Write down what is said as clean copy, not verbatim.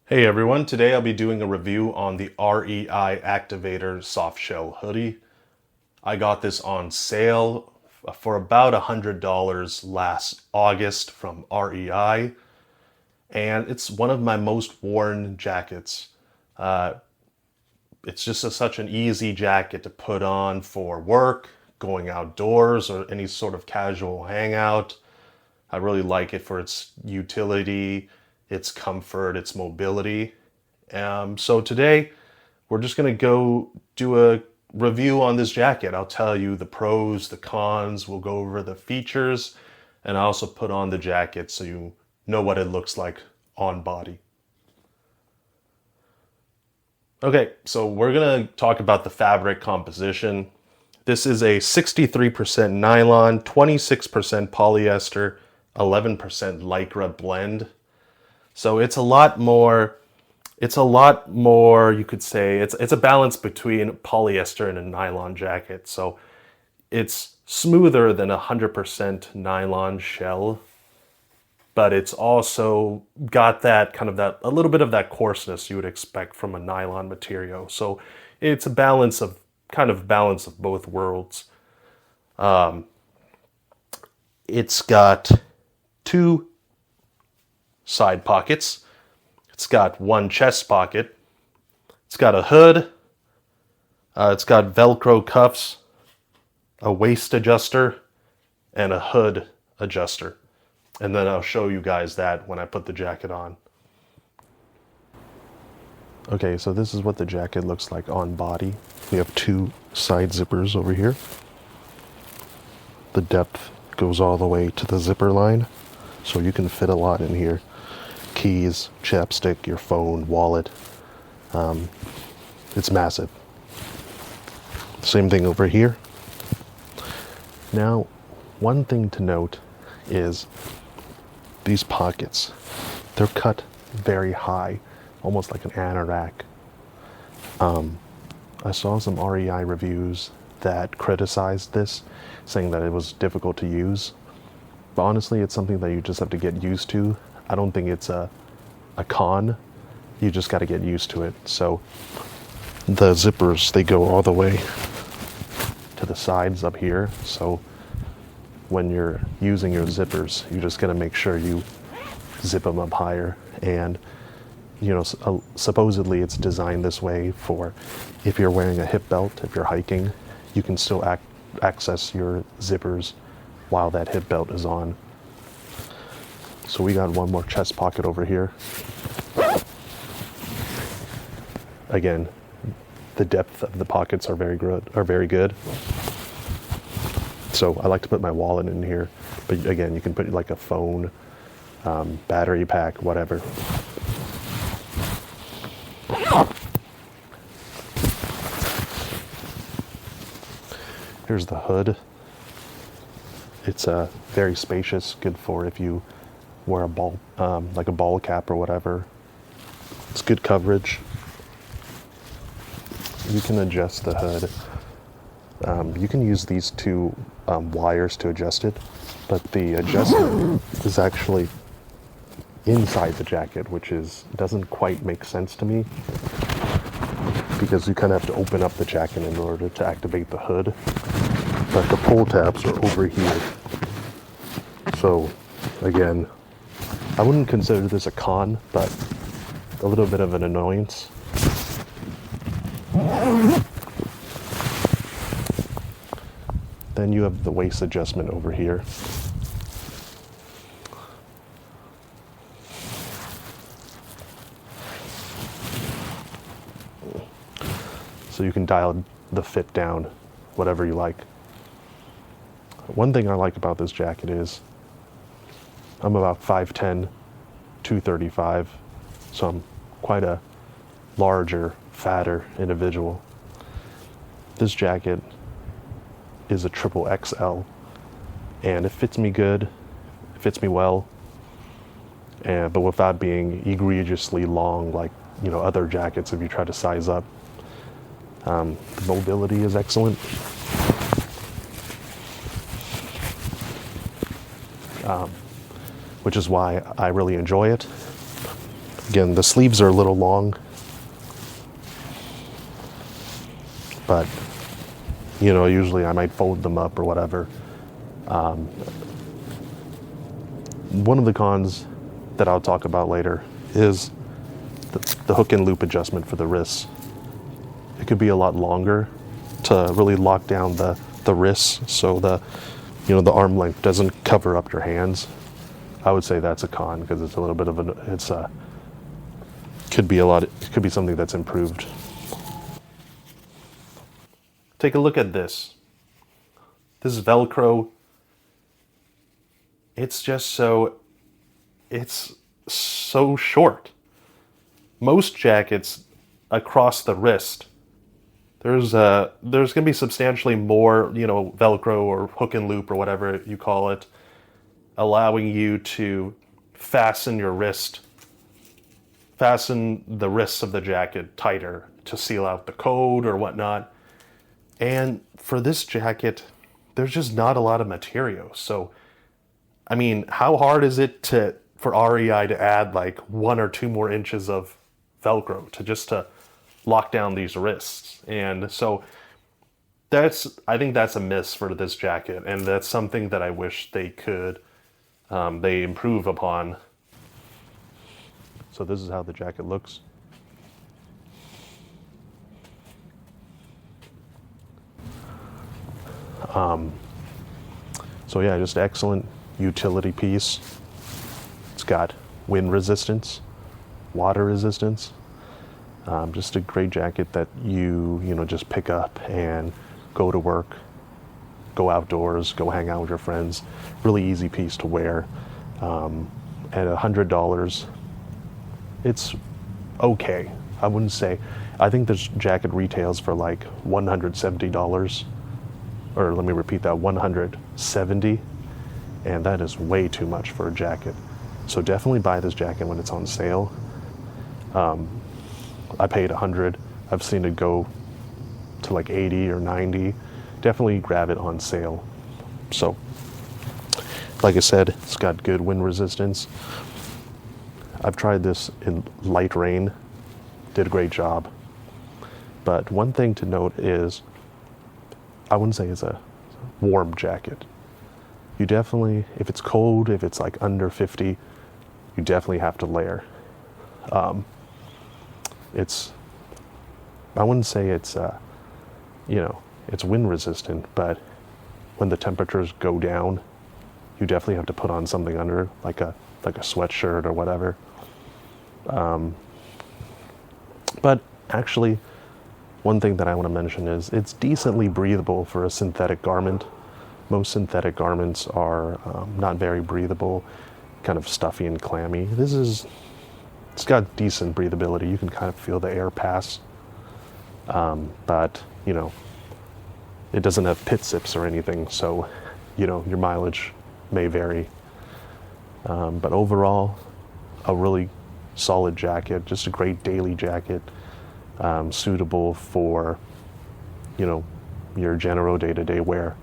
Hey everyone, today I'll be doing a review on the REI Activator Soft-shell Hoodie. I got this on sale for about $100 last August from REI, and it's one of my most worn jackets. It's just such an easy jacket to put on for work, going outdoors, or any sort of casual hangout. I really like it for its utility, its comfort, its mobility. So today we're just going to go do a review on this jacket. I'll tell you the pros, the cons, we'll go over the features, and I also put on the jacket so you know what it looks like on body. Okay, so we're going to talk about the fabric composition. This is a 63% nylon, 26% polyester, 11% lycra blend. So it's a lot more, you could say, it's a balance between polyester and a nylon jacket. So it's smoother than 100% nylon shell, but it's also got a little bit of that coarseness you would expect from a nylon material. So it's a balance of both worlds. It's got two side pockets. It's got one chest pocket. It's got a hood. It's got Velcro cuffs, a waist adjuster, and a hood adjuster. And then I'll show you guys that when I put the jacket on. Okay, so this is what the jacket looks like on body. We have two side zippers over here. The depth goes all the way to the zipper line, so you can fit a lot in here. Keys, chapstick, your phone, wallet. It's massive. Same thing over here. Now, one thing to note is these pockets. They're cut very high, almost like an anorak. I saw some REI reviews that criticized this, saying that it was difficult to use. But honestly, it's something that you just have to get used to. I don't think it's a con. You just got to get used to it. So the zippers, they go all the way to the sides up here. So when you're using your zippers, you just got to make sure you zip them up higher. And supposedly it's designed this way for if you're wearing a hip belt, if you're hiking, you can still access your zippers while that hip belt is on. So we got one more chest pocket over here. Again, the depth of the pockets are very good. So I like to put my wallet in here, but again, you can put like a phone, battery pack, whatever. Here's the hood. It's very spacious, good for if you wear a ball, like a ball cap or whatever. It's good coverage. You can adjust the hood. You can use these two wires to adjust it, but the adjustment is actually inside the jacket, which doesn't quite make sense to me, because you kind of have to open up the jacket in order to activate the hood. But the pull tabs are over here. So again, I wouldn't consider this a con, but a little bit of an annoyance. Then you have the waist adjustment over here. So you can dial the fit down, whatever you like. One thing I like about this jacket is I'm about 5'10", 235, so I'm quite a larger, fatter individual. This jacket is a triple XL, and it fits me good, it fits me well, but without being egregiously long like other jackets if you try to size up. The mobility is excellent. Which is why I really enjoy it. Again, the sleeves are a little long, but usually I might fold them up or whatever. One of the cons that I'll talk about later is the hook and loop adjustment for the wrists. It could be a lot longer to really lock down the wrists, so the arm length doesn't cover up your hands. I would say that's a con, because it's a little bit of it could be something that's improved. Take a look at this. This is Velcro. It's so short. Most jackets across the wrist, there's going to be substantially more, Velcro or hook and loop or whatever you call it, allowing you to fasten the wrists of the jacket tighter to seal out the coat or whatnot. And for this jacket, there's just not a lot of material. So, I mean, how hard is it for REI to add like 1 or 2 more inches of Velcro to lock down these wrists? And so I think that's a miss for this jacket, and that's something that I wish they improve upon. So this is how the jacket looks. So yeah, just excellent utility piece. It's got wind resistance, water resistance. Just a great jacket that you just pick up and go to work, go outdoors, go hang out with your friends. Really easy piece to wear. At $100, it's okay. I wouldn't say. I think this jacket retails for like $170. Or let me repeat that, $170, and that is way too much for a jacket. So definitely buy this jacket when it's on sale. I paid $100. I've seen it go to like $80 or $90. Definitely grab it on sale. So, like I said, it's got good wind resistance. I've tried this in light rain. Did a great job. But one thing to note is, I wouldn't say it's a warm jacket. You definitely, if it's cold, if it's like under 50, you definitely have to layer. I wouldn't say it's wind resistant, but when the temperatures go down, you definitely have to put on something under, like a sweatshirt or whatever. But actually, one thing that I want to mention is it's decently breathable for a synthetic garment. Most synthetic garments are not very breathable, kind of stuffy and clammy. It's got decent breathability. You can kind of feel the air pass. But, it doesn't have pit zips or anything, so, your mileage may vary. But overall, a really solid jacket, just a great daily jacket. Suitable for, your general day-to-day wear.